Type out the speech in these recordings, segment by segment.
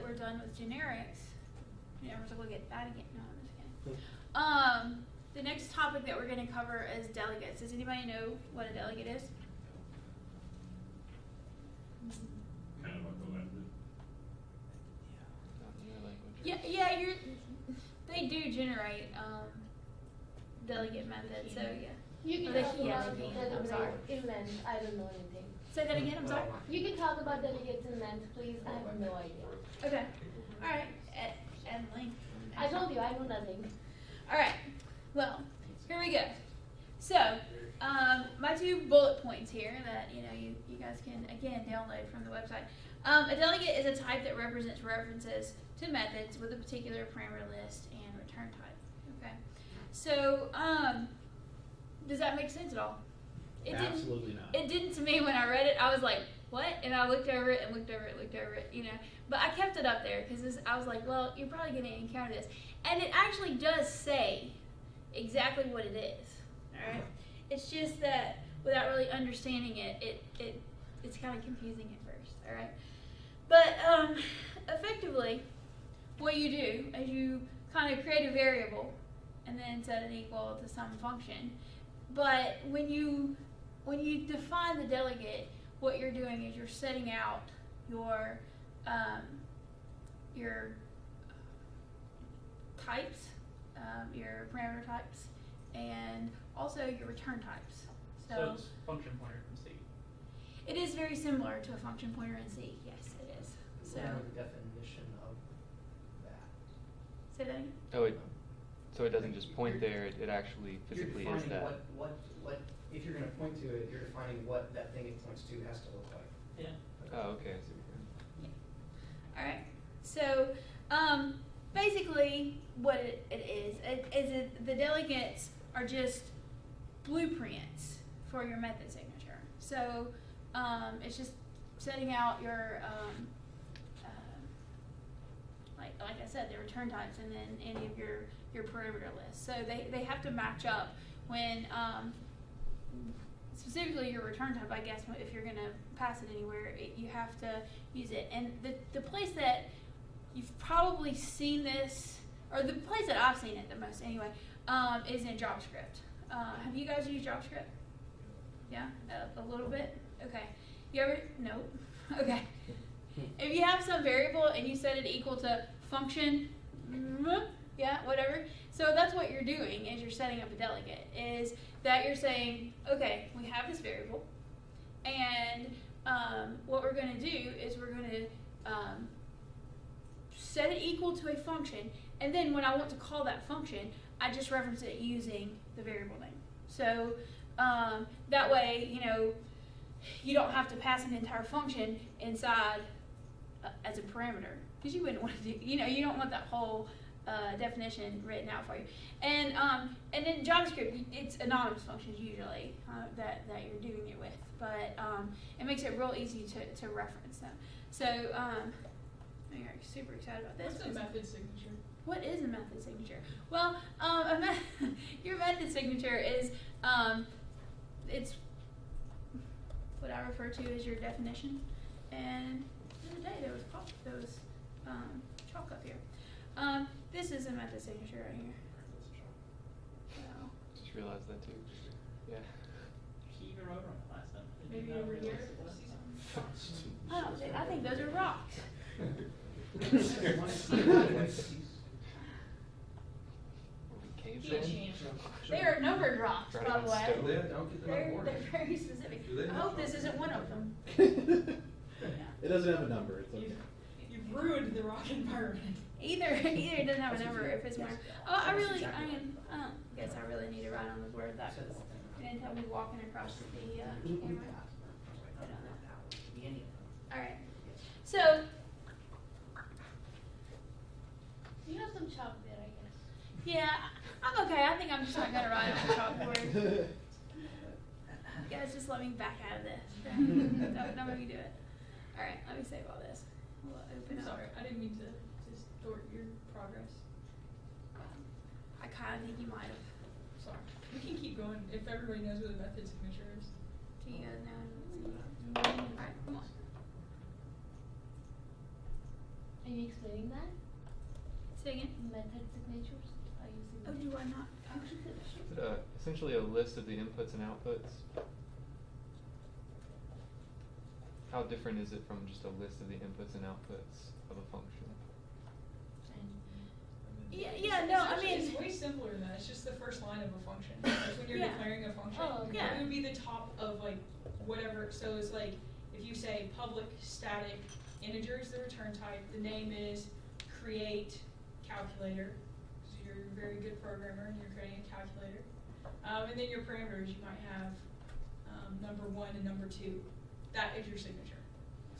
we're done with generics, you never to look at that again. No, I'm just kidding. The next topic that we're going to cover is delegates. Does anybody know what a delegate is? Kind of like the method. Yeah, they do generate delegate methods. So yeah. You can They talk can, about they can. delegates I'm sorry. in length. I don't know anything. Say that again. I'm sorry. You can talk about delegates in length, please. I have no idea. Okay. All right. At length. I told you I know nothing. All right. Well, here we go. So, my 2 bullet points here that you guys can again download from the website. A delegate is a type that represents references to methods with a particular parameter list and return type. Okay. So, does that make sense at all? Absolutely not. It didn't to me when I read it. I was like, what? And I looked over it and looked over it, But I kept it up there because I was like, well, you're probably going to encounter this. And it actually does say exactly what it is. All right? It's just that without really understanding it, it's kind of confusing at first. All right? But effectively, what you do is you kind of create a variable and then set it equal to some function. But when you define the delegate, what you're doing is you're setting out your types, your parameter types, and also your return types. So it's function pointer from C. It is very similar to a function pointer in C. Yes, it is. So What is the definition of that? say that again. Oh, so it doesn't just point there, it actually physically You're is defining that. what, if you're gonna point to it, you're defining what that thing it points to has to look like. Yeah. Oh, okay, I see what you're All right. So basically, what it is the delegates are just blueprints for your method signature. So it's just setting out your like I said, the return types, and then any of your parameter lists. So they have to match up when specifically your return type, I guess, if you're going to pass it anywhere, you have to use it. And the place that you've probably seen this, or the place that I've seen it the most anyway, is in JavaScript. Have you guys used JavaScript? Yeah? A little bit? Okay. You ever? Nope. Okay. If you have some variable and you set it equal to function, yeah, whatever. So that's what you're doing is you're setting up a delegate, is that you're saying, okay, we have this variable, and what we're going to do is we're going to set it equal to a function, and then when I want to call that function, I just reference it using the variable name. So that way, you don't have to pass an entire function inside as a parameter, because you wouldn't want to do, you don't want that whole definition written out for you. And in JavaScript, it's anonymous functions usually that you're doing it with, but it makes it real easy to reference them. So you're super excited about this. What's a method signature? What is a method signature? Well, your method signature is it's what I refer to as your definition. And the other day there was chalk up here. This is a method signature right here. So, Just realized that too. Yeah. He even wrote on it last time. Maybe over here. I think those are rocks. They are numbered rocks, Right by on the way. stone. Yeah, don't get them on board. They're very specific. Do they? I hope this isn't one of them. It doesn't have a number, it's okay. You've ruined the rock environment. Either it doesn't have a number if it's more. Oh, I don't guess I really need to write on the board that because you didn't have me walking across the camera. All right. So You have some chalk there, I guess. yeah, I'm okay. I think I'm just not gonna write on the chalkboard. You guys just let me back out of this. Don't make me do it. All right, let me save all this. We'll open I'm up. sorry, I didn't mean to distort your progress. I kind of think you might have. Sorry. We can keep going if everybody knows what a method signature is. Do you guys know? All right, come on. And you be explaining that? Say again? Method signatures? Are you Oh, signating? do I not? Is it essentially a list of the inputs and outputs? How different is it from just a list of the inputs and outputs of a function? Yeah, no, I mean. It's way simpler than that, it's just the first line of a function, like when you're Yeah. declaring a function. Oh, okay. Yeah. It would be the top of like, whatever, so it's like, if you say public static integer is the return type, the name is create calculator, so you're a very good programmer and you're creating a calculator. And then your parameters, you might have, number 1 and number 2, that is your signature.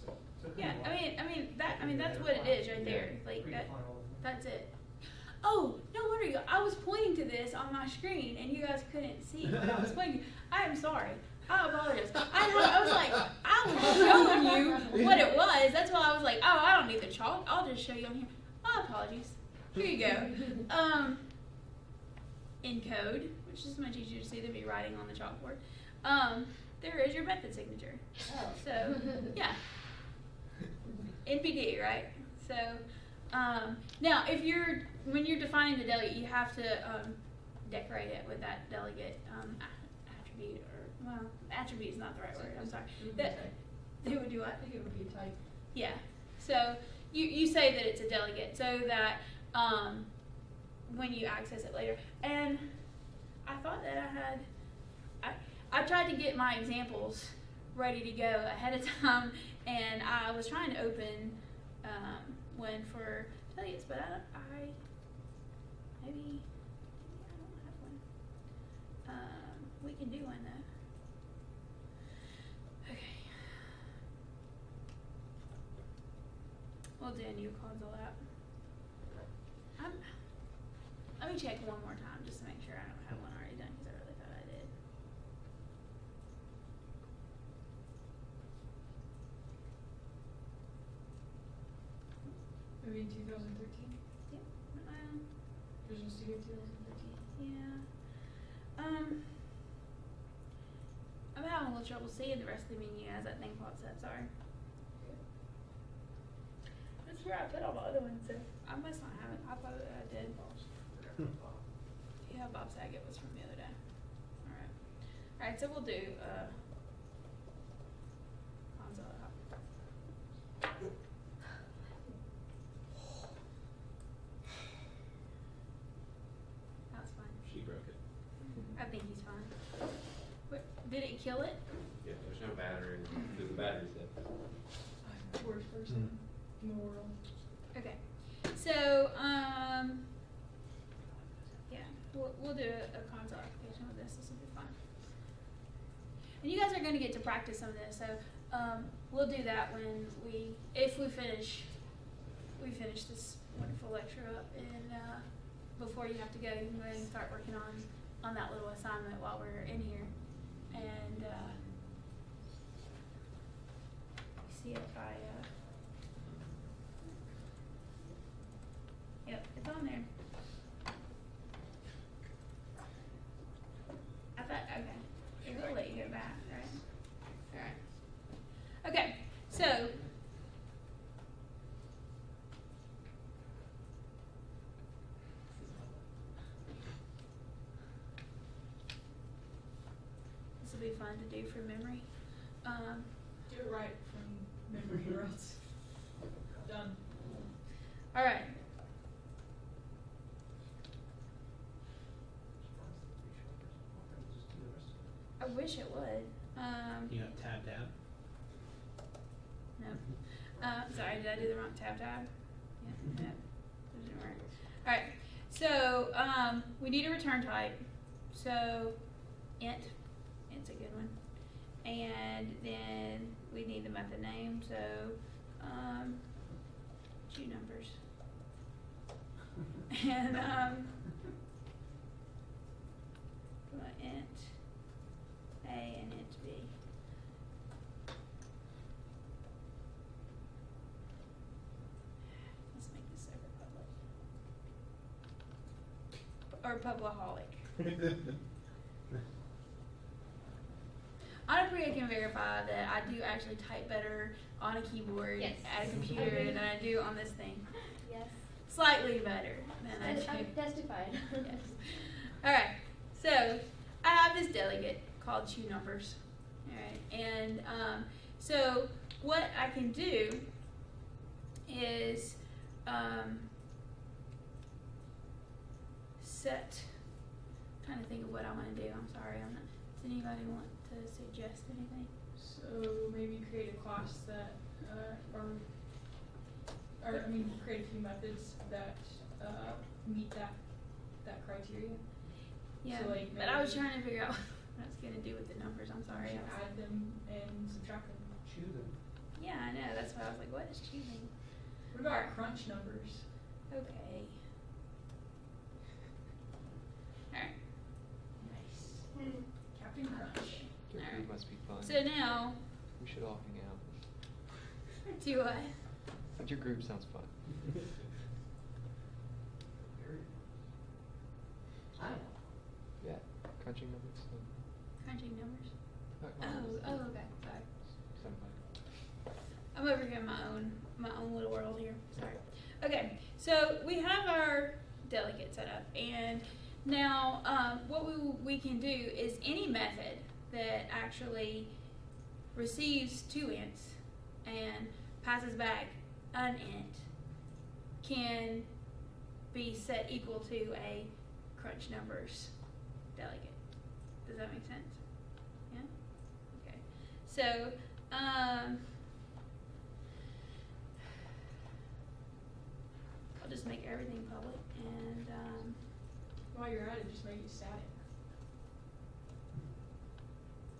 So who Yeah, you I want? mean that's what it is right there, like that, Predefine all of them. that's it. Oh, no wonder you, I was pointing to this on my screen and you guys couldn't see what I was pointing. I am sorry, I apologize. I was like, I was showing you what it was, that's why I was like, oh, I don't need the chalk, I'll just show you on here. My apologies. Here you go. Encode, which is much easier to see than me writing on the chalkboard. There is your method signature. Oh. So, yeah. NPD, right? So, now when you're defining the delegate, you have to decorate it with that delegate attribute, or, well, attribute is not the right word, I'm sorry. It would do what? I think it would be a type. Yeah. So you say that it's a delegate so that when you access it later. And I thought that I tried to get my examples ready to go ahead of time, and I was trying to open one for delegates, but maybe I don't have one. We can do one though. Okay. We'll do a new console app. Let me check one more time just to make sure I don't have one already done because I really thought I did. Maybe in 2013, Yep. Visual Studio 2013. Yeah. I'm having a little trouble seeing the rest of the menu as that thing pops up. Sorry. That's where I put all my other ones. So I must not have it. I thought that I did. Yeah, Bob Saget was from the other day. Alright. Alright, so we'll do console app. That's fine. She broke it. I think he's fine. Did it kill it? Yeah, there's no battery, because the battery's dead. I'm the worst person in the world. Okay. So, yeah, we'll do a console application with this. This will be fun. And you guys are going to get to practice some of this. So, we'll do that when if we finish this wonderful lecture up, and before you have to go, you can go ahead and start working on that little assignment while we're in here. And see if yep, it's on there. I thought, okay, it will let you go back, right? Alright. Okay, so this will be fun to do from memory. Do it right from memory or else. Done. Alright. I wish it would. You have tab. No. Sorry, did I do the wrong tab? Yeah, that didn't work. Alright, so we need a return type. So int's a good one. And then we need the method name, so two numbers. And int A and int B. Let's make this over public. Or publiholic. On a Bria can verify that I do actually type better on a keyboard Yes. at a computer than I do on this thing. Yes. Slightly better than I do. I've testified. Yes. Alright, so I have this delegate called Chew Numbers. Alright, and so what I can do is set, I'm trying to think of what I want to do. I'm sorry, I'm not, does anybody want to suggest anything? So maybe create a class that, create a few methods that, meet that criteria. Yeah, So, like, but I was maybe- trying to figure out what I was going to do with the numbers. I'm sorry. You should add them and subtract them. Chew them. Yeah, I know. That's why I was like, what is choosing? What about crunch numbers? Okay. Alright. Nice. Captain Crunch. Your Alright. group must be fun. So now, We should all hang out. do what? But your group sounds fun. I know. Yeah, crunching numbers. Crunching numbers? Oh, Oh, okay. Sorry. Somebody. I'm over here in my own little world here. Sorry. Okay, so we have our delegate set up, and now what we can do is any method that actually receives two ints and passes back an int can be set equal to a crunch numbers delegate. Does that make sense? Yeah? Okay. So, I'll just make everything public and, While you're at it, just make it static.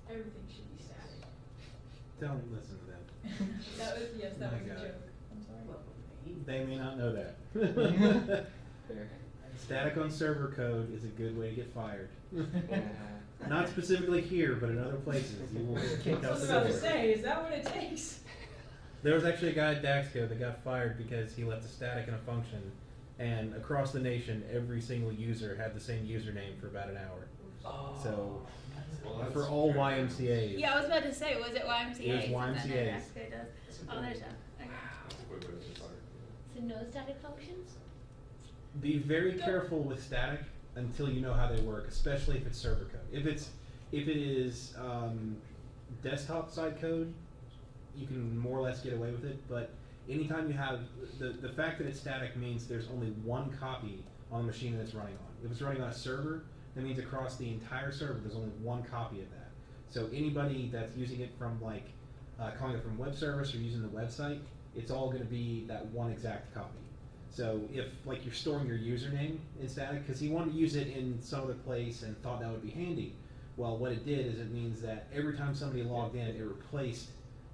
Everything should be static. Don't listen to them. That My was a God. joke. I'm sorry. Well, me. They may not know that. Fair. Static on server code is a good way to get fired. Yeah. Not specifically here, but in other places, you will get kicked I out was the about to door. say, is that what it takes? There was actually a guy at Daxco that got fired because he left a static in a function, and across the nation, every single user had the same username for about an hour. Oh. So, Well, that's for all very YMCA's. yeah, I was about to say, was it YMCA? It was YMCA's. Oh, there's a, okay. That's a quick way to get fired. So no static functions? Be very careful with static until you know how they work, especially if it's server code. If it is desktop side code, you can more or less get away with it. But anytime you have the fact that it's static means there's only one copy on the machine that it's running on. If it's running on a server, that means across the entire server there's only one copy of that. So anybody that's using it from like calling it from web service or using the website, it's all going to be that one exact copy. So if like you're storing your username in static, because he wanted to use it in some other place and thought that would be handy. Well, what it did is it means that every time somebody logged in, it replaced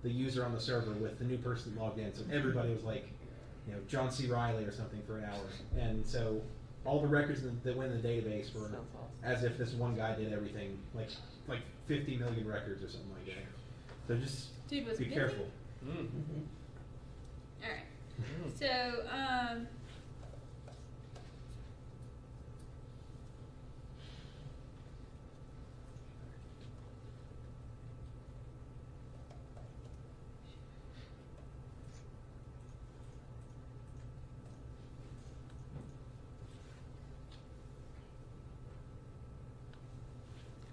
the user on the server with the new person that logged in. So everybody was like, you know, John C. Riley or something for an hour. And so all the records that went in the database were Sounds awesome. as if this one guy did everything, like 50 million records or something like that. So just Dude was be busy. careful. Mm. Alright. Mm. So,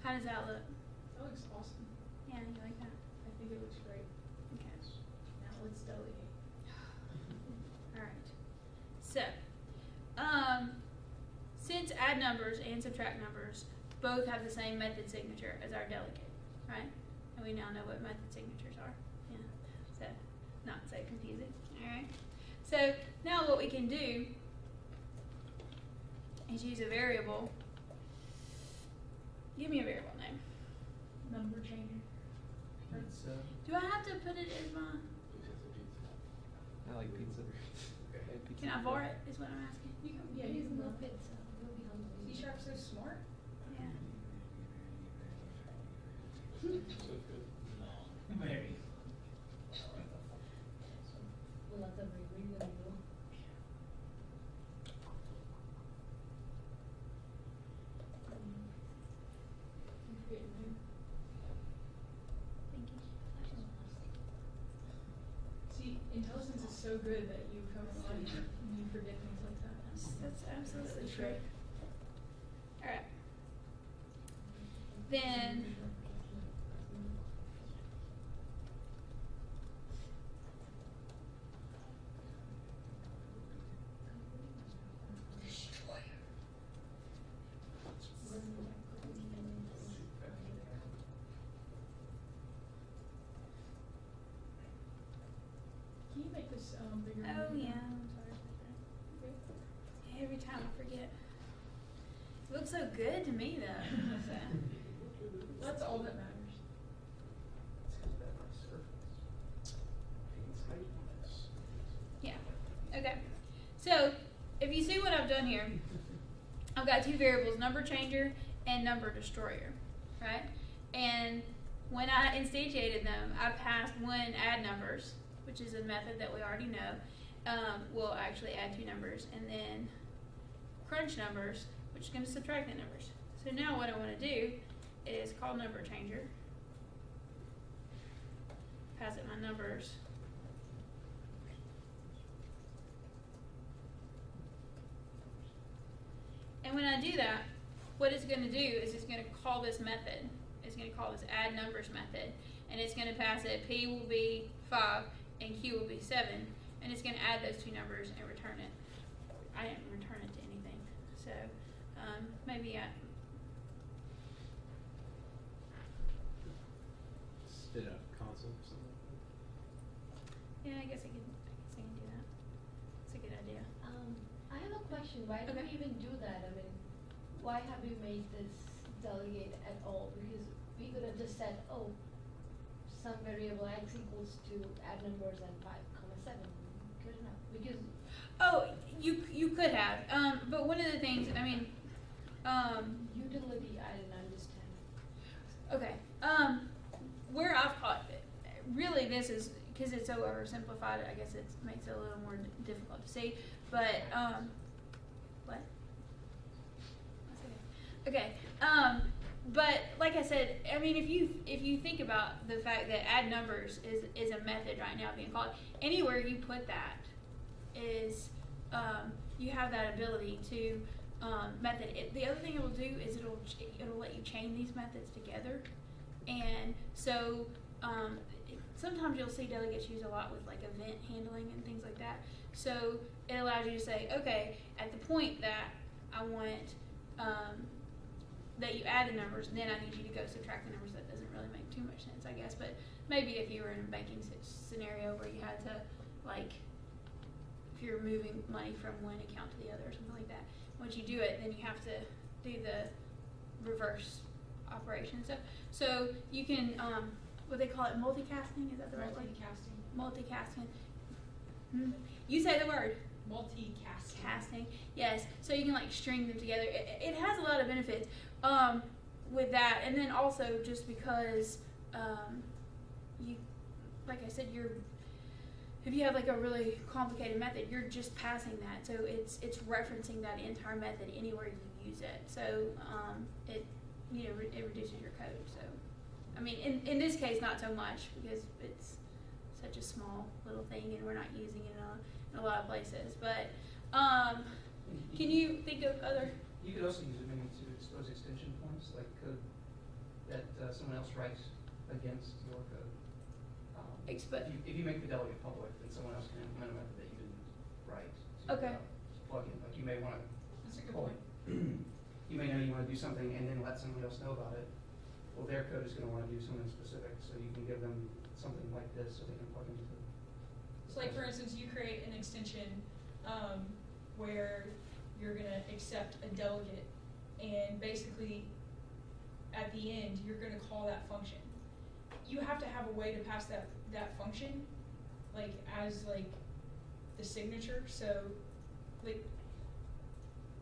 how does that look? That looks awesome. Yeah, you like that? I think it looks great. Okay. Now let's delegate. Alright. So, since add numbers and subtract numbers both have the same method signature as our delegate, right? And we now know what method signatures are. Yeah. So, not so confusing. Alright. So, now what we can do is use a variable. Give me a variable name. Number changer. Pizza. Do I have to put it as my, I like pizza. can I var it, is what I'm asking? You can, yeah, It you is can no look. pizza. You'll be hungry. C-Sharp's so smart. Yeah. Maybe. We'll have to reread them, though. Create a new. so good that you come on and you forget things like that. That's absolutely true. Alright. Then Can you make this bigger? oh yeah, I'm sorry about that. Every time I forget. It looks so good to me though. So. That's all that matters. Yeah. Okay. So if you see what I've done here, I've got two variables, number changer and number destroyer, right? And when I instantiated them, I passed one add numbers, which is a method that we already know. We'll actually add two numbers, and then crunch numbers, which is going to subtract the numbers. So now what I want to do is call number changer, pass it my numbers, and when I do that, what it's going to do is it's going to call this method. It's going to call this add numbers method, and it's going to pass it P will be 5 and Q will be 7, and it's going to add those two numbers and return it. I didn't return it to anything, so maybe Spit out console or something. yeah, I guess I can do that. It's a good idea. I have a question. Why do Okay. we even do that? I mean, why have we made this delegate at all? Because we could have just said, oh, some variable x equals to add numbers and 5, 7. Good enough. Because Oh, you could have, but one of the things, I mean, utility, I didn't understand. okay, where I've caught it, really this is, because it's so oversimplified, I guess it makes it a little more difficult to see, but, what? Okay, but like I said, I mean, if you think about the fact that add numbers is a method right now being called, anywhere you put that is, you have that ability to method. The other thing it will do is it'll let you chain these methods together, and so sometimes you'll see delegates use a lot with like event handling and things like that. So it allows you to say, okay, at the point that I want that you add the numbers, then I need you to go subtract the numbers. That doesn't really make too much sense, I guess, but maybe if you were in a banking scenario where you had to, like, if you're moving money from one account to the other or something like that, once you do it, then you have to do the reverse operation. So you can, what they call it, multicasting, is that the right word? Multicasting. Multicasting. You say the word. Multicasting. Casting, yes. So you can like string them together. It has a lot of benefits with that, and then also just because you, like I said, if you have like a really complicated method, you're just passing that. So it's referencing that entire method anywhere you use it. So it it reduces your code. So I mean, in this case, not so much because it's such a small little thing, and we're not using it in a lot of places. But can you think of other? You could also use it maybe to expose extension points, like code that someone else writes against your code. If you make the delegate public, then someone else can implement a method that you didn't write. To, Okay. Plug in, like you may want to. That's a good point. You may know you want to do something and then let someone else know about it. Well, their code is going to want to do something specific, so you can give them something like this so they can plug into it. So like for instance, you create an extension where you're gonna accept a delegate, and basically at the end you're gonna call that function. You have to have a way to pass that function, like as like the signature. So like,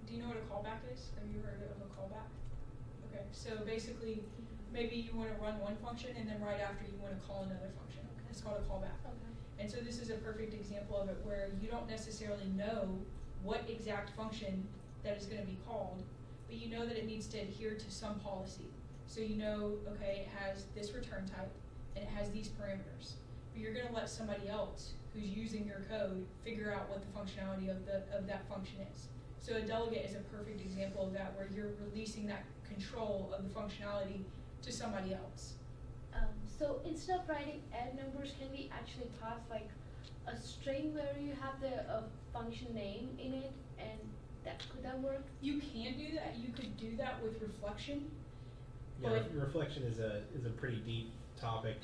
do you know what a callback is? Have you heard of a callback? Okay, so basically maybe you want to run one function and then right after you want to call another function. It's called a callback. Okay. And so this is a perfect example of it where you don't necessarily know what exact function that is going to be called, but you know that it needs to adhere to some policy. So you know, okay, it has this return type and it has these parameters. But you're going to let somebody else who's using your code figure out what the functionality of that function is. So a delegate is a perfect example of that, where you're releasing that control of the functionality to somebody else. So instead of writing add numbers, can we actually pass like a string where you have the function name in it, and could that work? You can do that. You could do that with reflection. Yeah, But- reflection is a pretty deep topic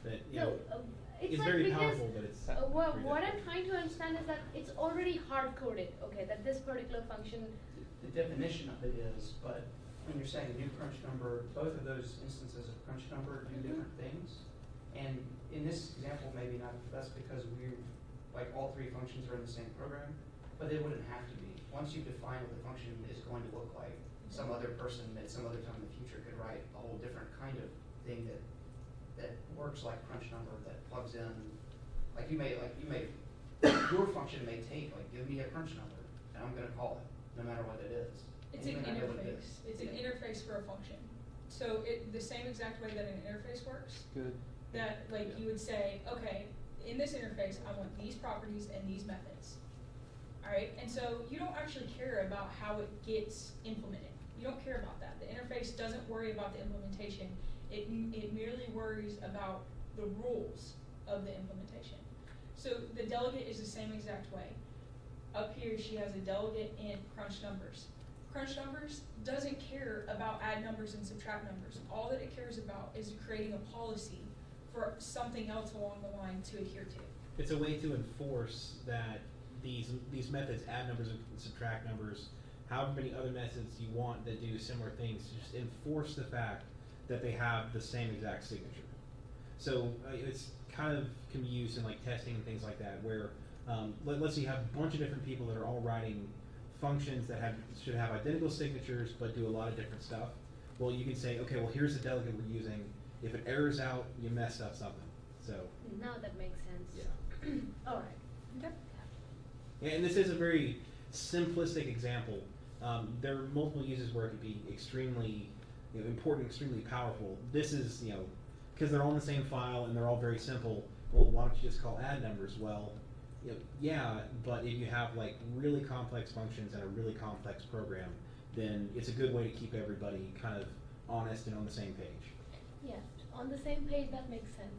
that you No, know it's is like very because powerful, but it's what pretty I'm difficult. trying to understand is that it's already hard coded. Okay, that this particular function. The definition of it is, but when you're saying a new crunch number, both of those instances of crunch number do different things. And in this example, maybe not that's because like all three functions are in the same program, but they wouldn't have to be. Once you define what the function is going to look like, some other person at some other time in the future could write a whole different kind of thing that works like crunch number, that plugs in, like you may, your function may take, like, give me a crunch number, and I'm gonna call it, no matter what it is. It's And an you may not know what it interface. is. It's an interface for a function. So the same exact way that an interface works, Good. that like you would say, okay, in this interface, I want these properties and these methods. All right, and so you don't actually care about how it gets implemented. You don't care about that. The interface doesn't worry about the implementation. It merely worries about the rules of the implementation. So the delegate is the same exact way. Up here, she has a delegate in crunch numbers. Crunch numbers doesn't care about add numbers and subtract numbers. All that it cares about is creating a policy for something else along the line to adhere to. It's a way to enforce that these methods, add numbers and subtract numbers, however many other methods you want that do similar things, to just enforce the fact that they have the same exact signature. So it's kind of can be used in like testing and things like that, where let's say you have a bunch of different people that are all writing functions that should have identical signatures but do a lot of different stuff. Well, you can say, okay, well, here's the delegate we're using. If it errors out, you messed up something. So Now that makes sense. yeah. All right. Okay. Yeah, and this is a very simplistic example. There are multiple uses where it could be extremely important, extremely powerful. This is, because they're all in the same file and they're all very simple, well, why don't you just call add numbers? Well, yeah, but if you have like really complex functions and a really complex program, then it's a good way to keep everybody kind of honest and on the same page. Yeah, on the same page, that makes sense.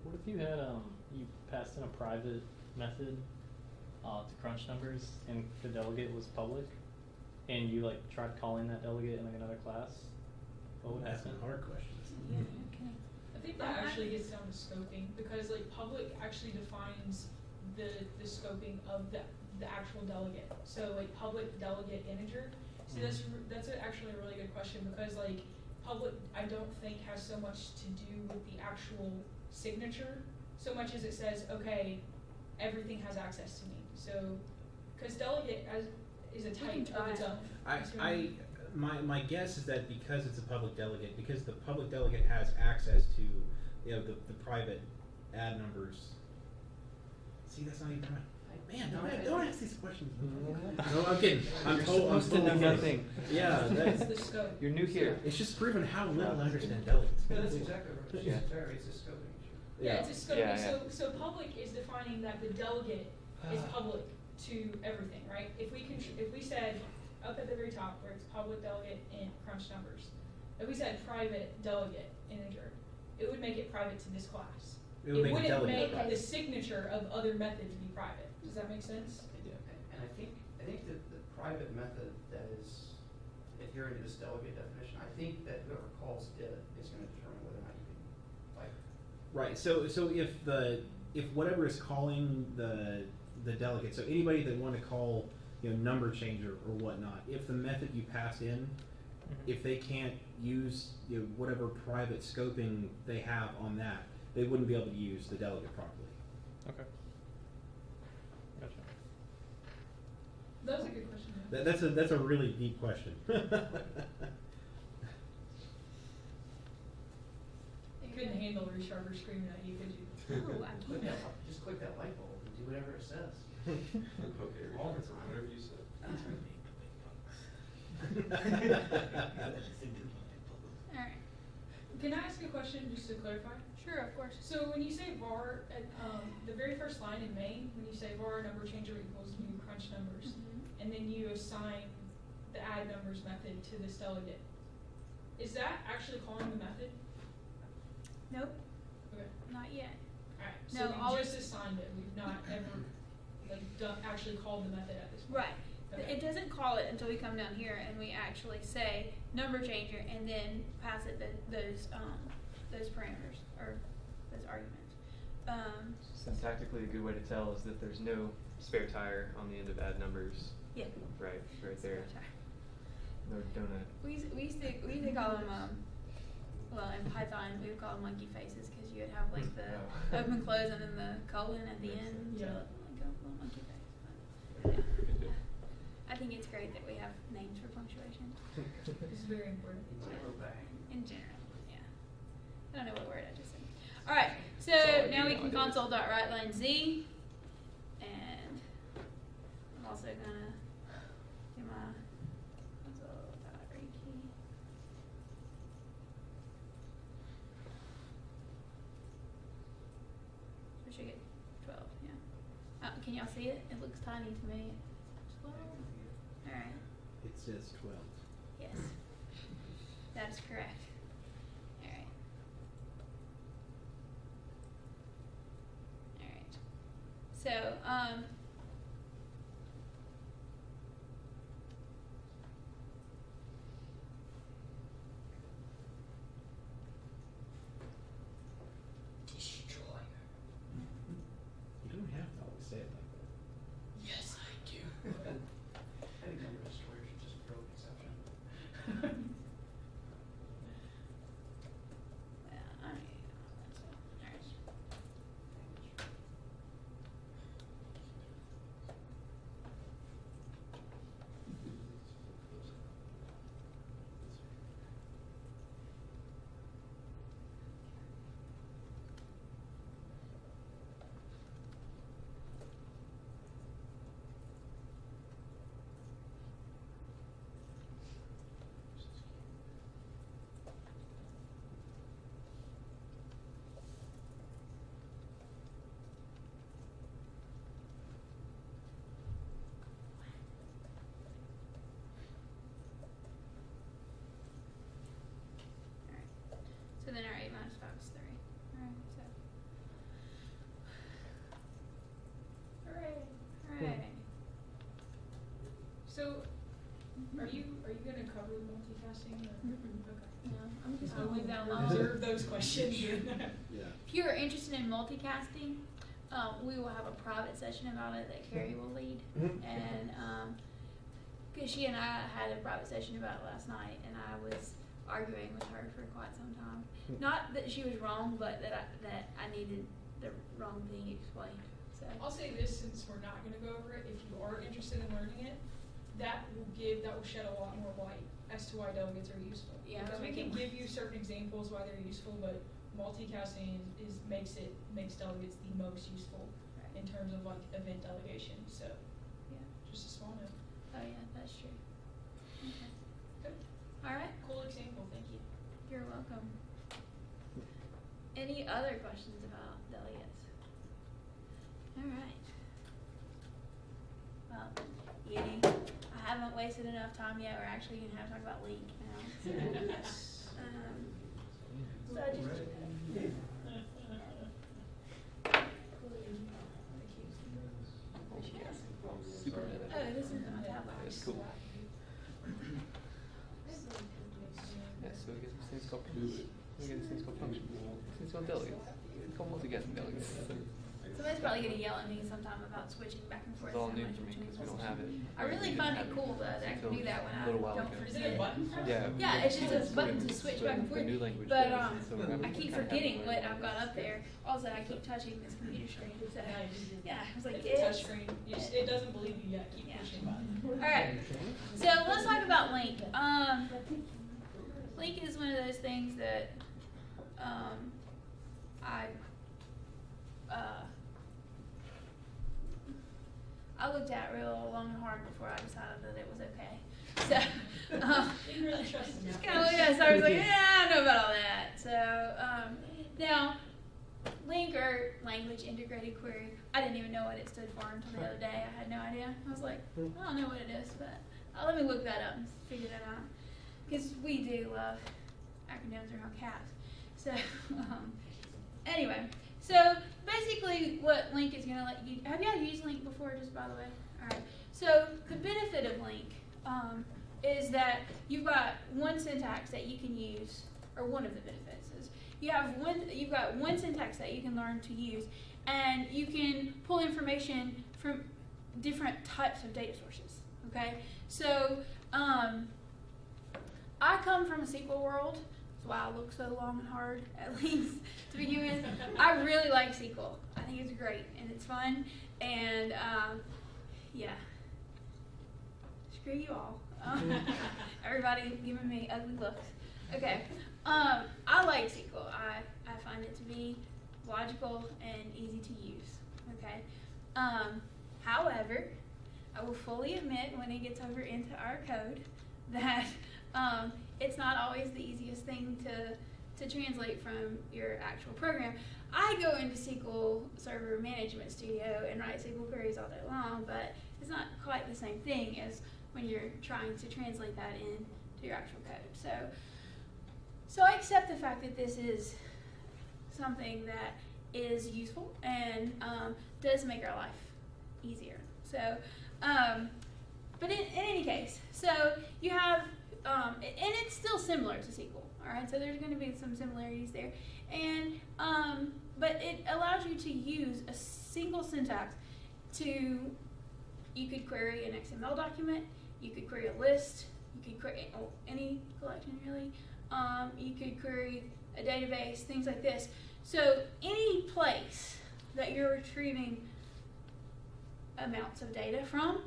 What if you had you passed in a private method to crunch numbers and the delegate was public, and you like tried calling that delegate in like another class? What would That's happen? a hard question. Yeah, okay. I think that actually gets down to scoping, because like public actually defines the scoping of the actual delegate. So like public delegate integer. So that's actually a really good question, because like public I don't think has so much to do with the actual signature so much as it says, okay, everything has access to me. So because delegate is a type of its own. My guess is that because it's a public delegate, because the public delegate has access to the private add numbers. See, that's not even right. Man, don't ask these questions. No, I'm kidding. I'm supposed to know kidding. nothing. Yeah, That's the scope. You're new here. it's just proven how little I understand delegates. But that's exactly what Yeah. she's very, it's a scoping issue. Yeah, it's a scope. Yeah, yeah. So public is defining that the delegate is public to everything, right? If we said up at the very top where it's public delegate in crunch numbers, if we said private delegate integer, it would make it private to this class. It would make the wouldn't delegate make private. the signature of other methods be private. Does that make sense? And I think that the private method that is adhering to this delegate definition, I think that whoever calls it is gonna determine whether or not you can, like, Right. So if whatever is calling the delegate, so anybody that want to call number changer or whatnot, if the method you pass in, if they can't use whatever private scoping they have on that, they wouldn't be able to use the delegate properly. Okay. Gotcha. That was a good question. That's a really deep question. You couldn't handle Resharper screaming at you, could you? No, I click can't. just click that light bulb and do whatever it says. Okay, All the time. whatever you said. Alright. Can I ask a question just to clarify? Sure, of course. So when you say var, at, the very first line in main, when you say var number changer equals new crunch numbers, Mhm. and then you assign the add numbers method to this delegate, is that actually calling the method? Nope, Okay. not yet. Alright, No, so we always- just assigned it, we've not ever, like, actually called the method at this point. Right. Okay. It doesn't call it until we come down here and we actually say number changer and then pass it those parameters or those arguments. Syntactically, a good way to tell is that there's no spare tire on the end of add numbers. Yeah. Right there. No donut. We used to call them well, in Python we would call them monkey faces because you would have like the Oh. open close and then the colon at the end. Yeah. So like a little monkey face. But, yeah. I think it's great that we have names for punctuation. It's very important. In general, yeah. I don't know what word I just said. All right, so That's all I now do we can nowadays. console.writeline z, and I'm also gonna do my console.read key. We should get 12, yeah. Can y'all see it? It looks tiny to me. 12. All right. It says 12. Yes, that is correct. All right. All right. So, You don't have to always say it like that. Yes, I do. I think number destroyer should just throw an exception. well, all right. All right. So then our 8 minus 5 is 3. Alright, so. Hooray. So, are you gonna cover multicasting or? Mm-mm. Okay. No, I'm just gonna I'll leave that alone. reserve those questions. Yeah. If you're interested in multicasting, we will have a private session about it that Carrie will lead. And, cause she and I had a private session about it last night and I was arguing with her for quite some time. Not that she was wrong, but that I needed the wrong thing explained, so. I'll say this, since we're not gonna go over it, if you are interested in learning it, that will shed a lot more light as to why delegates are useful. Yeah, Because we can okay. give you certain examples why they're useful, but multicasting makes delegates the most useful Right. in terms of like event delegation, so Yeah. just a small note. Oh yeah, that's true. Okay. Good. Alright, Cool example, thank you. you're welcome. Any other questions about delegates? Alright. Well, Edie, I haven't wasted enough time yet. We're actually gonna have to talk about Link now. So I just. Super minute. Oh, this is on tablet. It's cool. Yeah, so we get these things called functions. These things called delegates. It's called multicasting delegates. Somebody's probably gonna yell at me sometime about switching back and forth. It's all so new much for me between because we don't have it. I really find it cool that I can do that when I A little while don't ago. Is forget. it a button? Yeah. Yeah, it's just a button to switch back and The forth. new language But does, so we're I keep kinda forgetting having what to I've got up there. Also, I keep touching this computer screen. So yeah, I was like, It's a yes. touchscreen. It doesn't believe you yet. Keep Yeah. pushing button. All right. So let's talk about Link. Link is one of those things that I looked at real long and hard before I decided that it was okay. So Didn't really trust them. just kind of looked at it, so I was like, yeah, I don't know about all that. that. So now, LINQ or language integrated query, I didn't even know what it stood for until the other day. I had no idea. I was like, I don't know what it is, but let me look that up and figure that out. Because we do love acronyms around cats. So anyway, so basically what LINQ is going to let you, have y'all used LINQ before, just by the way? Alright, so the benefit of LINQ is that you've got one syntax that you can use, or one of the benefits is you've got one syntax that you can learn to use, and you can pull information from different types of data sources. Okay, so I come from a SQL world. That's why I look so long and hard at least to begin with. I really like SQL. I think it's great and it's fun, and yeah. Screw you all. Everybody giving me ugly looks. Okay. I like SQL. I find it to be logical and easy to use. Okay. However, I will fully admit when it gets over into our code that it's not always the easiest thing to translate from your actual program. I go into SQL Server Management Studio and write SQL queries all day long, but it's not quite the same thing as when you're trying to translate that into your actual code. So I accept the fact that this is something that is useful and does make our life easier. So, but in any case, so you have, and it's still similar to SQL. All right, so there's going to be some similarities there, and but it allows you to use a single syntax to. You could query an XML document. You could query a list. You could query any collection really. You could query a database, things like this. So any place that you're retrieving amounts of data from,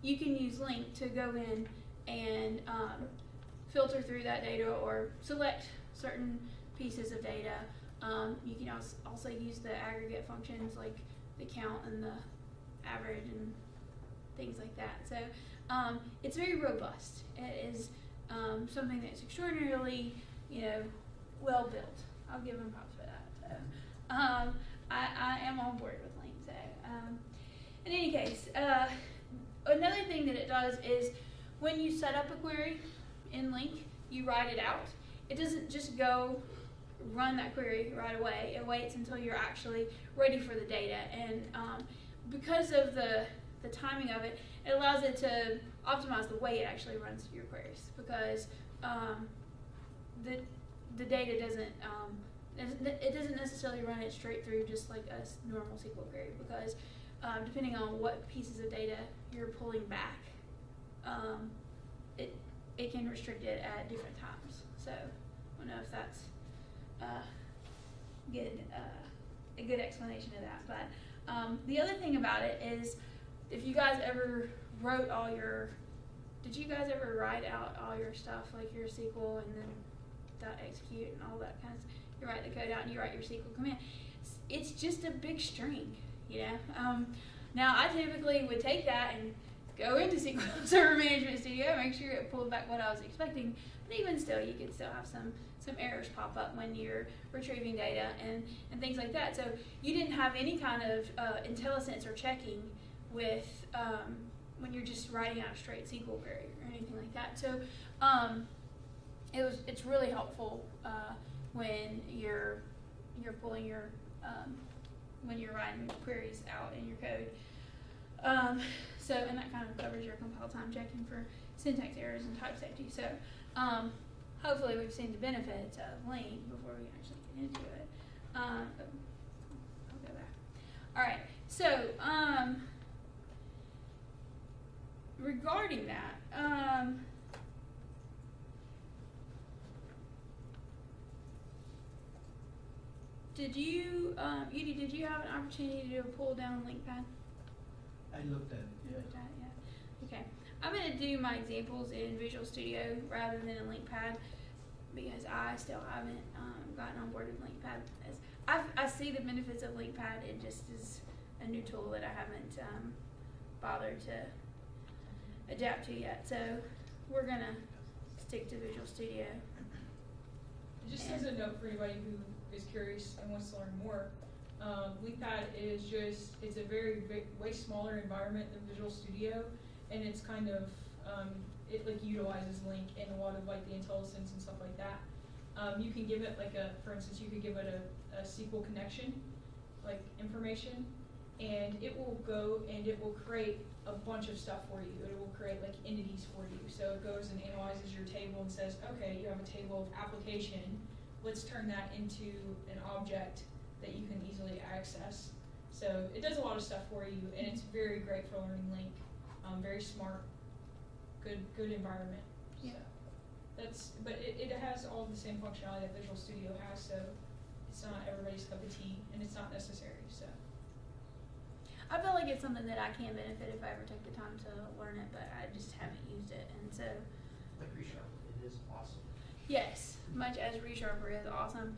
you can use LINQ to go in and filter through that data or select certain pieces of data. You can also use the aggregate functions like the count and the average and things like that. So it's very robust. It is something that's extraordinarily, well built. I'll give them props for that. So I am on board with LINQ. So in any case, another thing that it does is when you set up a query in LINQ, you write it out. It doesn't just go run that query right away. It waits until you're actually ready for the data, and because of the timing of it, it allows it to optimize the way it actually runs your queries, because the data doesn't necessarily run it straight through just like a normal SQL query, because depending on what pieces of data you're pulling back, it can restrict it at different times. So I don't know if that's a good explanation of that. But the other thing about it is, if you guys ever wrote did you guys ever write out all your stuff, like your SQL and then .execute and all that kind of stuff? You write the code out and you write your SQL command. It's just a big string, Now I typically would take that and go into SQL Server Management Studio, make sure it pulled back what I was expecting. But even still, you could still have some errors pop up when you're retrieving data and things like that. So you didn't have any kind of IntelliSense or checking with when you're just writing out a straight SQL query or anything like that. So it's really helpful when you're pulling your when you're writing queries out in your code. And that kind of covers your compile time checking for syntax errors and type safety. So hopefully we've seen the benefits of LINQ before we actually get into it. I'll go back. All right. So regarding that, did you, Edie, did you have an opportunity to do a pull down link pad? I looked at it. You looked at it, yeah. Okay. I'm going to do my examples in Visual Studio rather than a link pad, because I still haven't gotten on board with link pad. I see the benefits of link pad. It just is a new tool that I haven't bothered to adapt to yet. So we're going to stick to Visual Studio. Just as a note for anybody who is curious and wants to learn more, LinkPad is just, it's a very way smaller environment than Visual Studio, and it's kind of, it like utilizes Link in a lot of like the IntelliSense and stuff like that. You can give it like for instance, you could give it a SQL connection, like information, and it will go and it will create a bunch of stuff for you. It will create like entities for you. So it goes and analyzes your table and says, okay, you have a table of application. Let's turn that into an object that you can easily access. So it does a lot of stuff for you, and it's very great for learning Link. Very smart, good environment. Yeah. So but it has all the same functionality that Visual Studio has. So it's not everybody's cup of tea, and it's not necessary. So. I feel like it's something that I can benefit if I ever take the time to learn it, but I just haven't used it, and so. Like Resharp, it is awesome. Yes, much as ReSharper is awesome,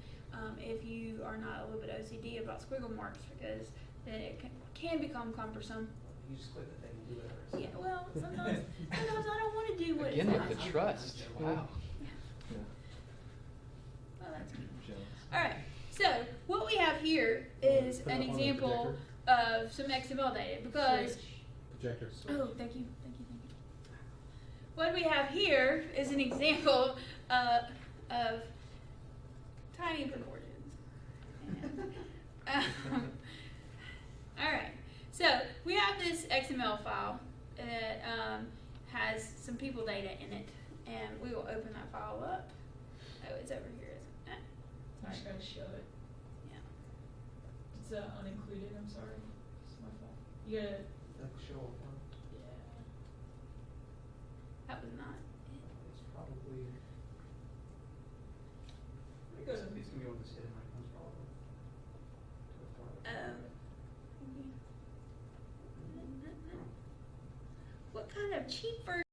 if you are not a little bit OCD about squiggle marks, because then it can become cumbersome. You just click the thing and do whatever. Yeah, well, sometimes I don't want to do what Again, it's with not. the trust. Wow. Yeah. Well, that's good. Jealous. All right. So what we have here is an example of some XML data because. Projector. Oh, thank you. What we have here is an example of tiny proportions. And, all right. So we have this XML file that has some people data in it, and we will open that file up. Oh, it's over here, isn't it? I just gotta show it. Yeah. It's unincluded. I'm sorry. It's my fault. You gotta. Like show up, huh? Yeah. That was not it. It's probably. It goes in. It's gonna be one of the hidden icons probably. What kind of cheap version?